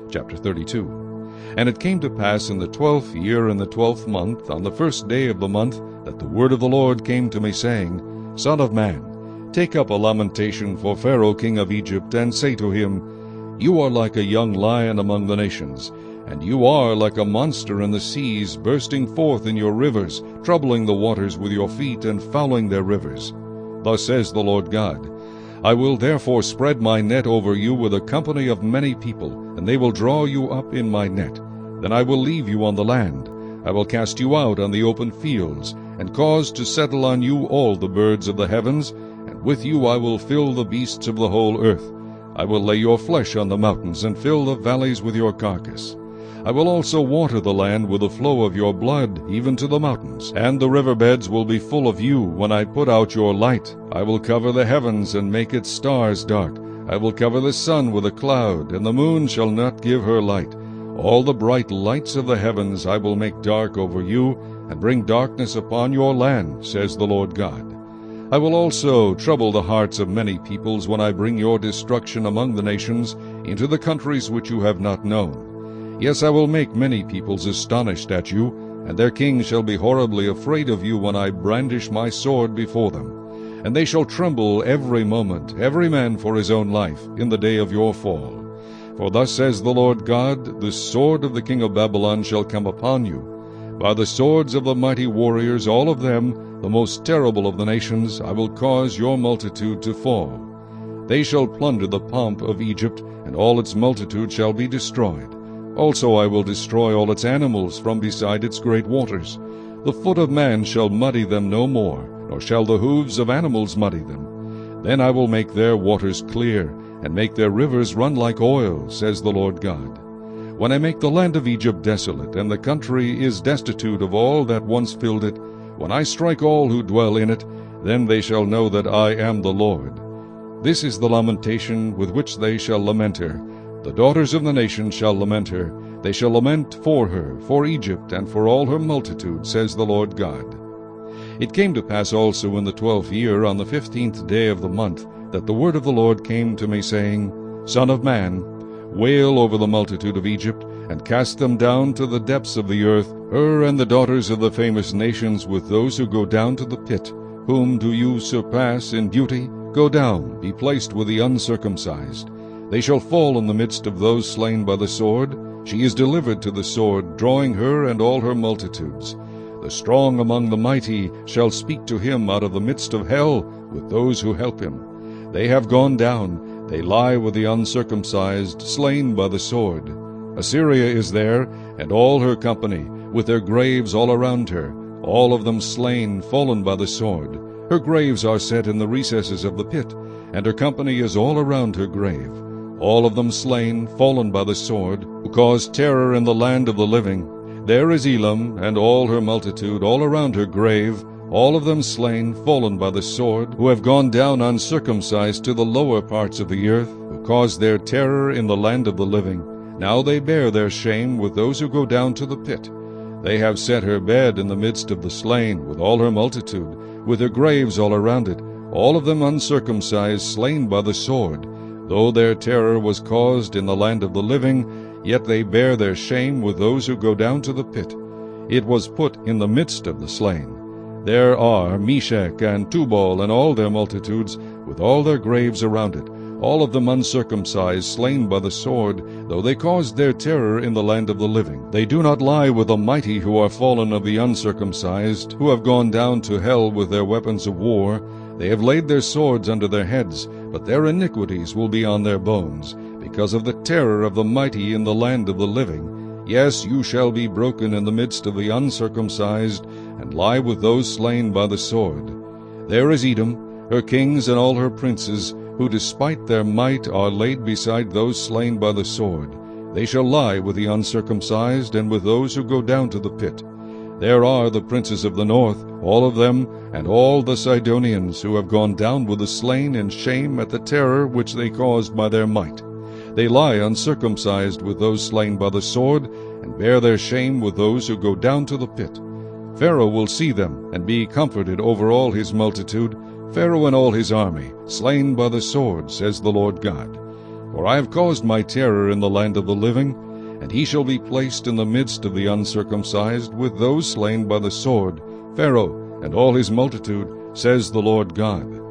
Chapter 32. And it came to pass in the 12th year, in the 12th month, on the first day of the month, that the word of the Lord came to me, saying, Son of man, take up a lamentation for Pharaoh king of Egypt, and say to him, You are like a young lion among the nations, and you are like a monster in the seas, bursting forth in your rivers, troubling the waters with your feet, and fouling their rivers. Thus says the Lord God, I will therefore spread my net over you with a company of many people, and they will draw you up in my net. Then I will leave you on the land. I will cast you out on the open fields, and cause to settle on you all the birds of the heavens, and with you I will fill the beasts of the whole earth. I will lay your flesh on the mountains, and fill the valleys with your carcass. I will also water the land with the flow of your blood, even to the mountains, and the river beds will be full of you when I put out your light. I will cover the heavens and make its stars dark. I will cover the sun with a cloud, and the moon shall not give her light. All the bright lights of the heavens I will make dark over you, and bring darkness upon your land, says the Lord God. I will also trouble the hearts of many peoples when I bring your destruction among the nations into the countries which you have not known. Yes, I will make many peoples astonished at you, and their kings shall be horribly afraid of you when I brandish my sword before them. And they shall tremble every moment, every man for his own life, in the day of your fall. For thus says the Lord God, the sword of the king of Babylon shall come upon you. By the swords of the mighty warriors, all of them, the most terrible of the nations, I will cause your multitude to fall. They shall plunder the pomp of Egypt, and all its multitude shall be destroyed. Also I will destroy all its animals from beside its great waters. The foot of man shall muddy them no more, nor shall the hooves of animals muddy them. Then I will make their waters clear, and make their rivers run like oil, says the Lord God. When I make the land of Egypt desolate, and the country is destitute of all that once filled it, when I strike all who dwell in it, then they shall know that I am the Lord. This is the lamentation with which they shall lament her. The daughters of the nations shall lament her. They shall lament for her, for Egypt, and for all her multitude, says the Lord God. It came to pass also in the 12th year, on the 15th day of the month, that the word of the Lord came to me, saying, Son of man, wail over the multitude of Egypt, and cast them down to the depths of the earth, her and the daughters of the famous nations, with those who go down to the pit. Whom do you surpass in beauty? Go down, be placed with the uncircumcised. They shall fall in the midst of those slain by the sword. She is delivered to the sword, drawing her and all her multitudes. The strong among the mighty shall speak to him out of the midst of hell, with those who help him. They have gone down, they lie with the uncircumcised, slain by the sword. Assyria is there, and all her company, with their graves all around her, all of them slain, fallen by the sword. Her graves are set in the recesses of the pit, and her company is all around her grave. All of them slain, fallen by the sword, who caused terror in the land of the living. There is Elam, and all her multitude, all around her grave, all of them slain, fallen by the sword, who have gone down uncircumcised to the lower parts of the earth, who caused their terror in the land of the living. Now they bear their shame with those who go down to the pit. They have set her bed in the midst of the slain, with all her multitude, with her graves all around it, all of them uncircumcised, slain by the sword. Though their terror was caused in the land of the living, yet they bear their shame with those who go down to the pit. It was put in the midst of the slain. There are Meshach and Tubal and all their multitudes, with all their graves around it, all of them uncircumcised, slain by the sword, though they caused their terror in the land of the living. They do not lie with the mighty who are fallen of the uncircumcised, who have gone down to hell with their weapons of war. They have laid their swords under their heads, but their iniquities will be on their bones, because of the terror of the mighty in the land of the living. Yes, you shall be broken in the midst of the uncircumcised, and lie with those slain by the sword. There is Edom, her kings and all her princes, who despite their might are laid beside those slain by the sword. They shall lie with the uncircumcised, and with those who go down to the pit. There are the princes of the north, all of them, and all the Sidonians, who have gone down with the slain in shame at the terror which they caused by their might. They lie uncircumcised with those slain by the sword, and bear their shame with those who go down to the pit. Pharaoh will see them, and be comforted over all his multitude, Pharaoh and all his army, slain by the sword, says the Lord God. For I have caused my terror in the land of the living, and he shall be placed in the midst of the uncircumcised, with those slain by the sword, Pharaoh and all his multitude, says the Lord God.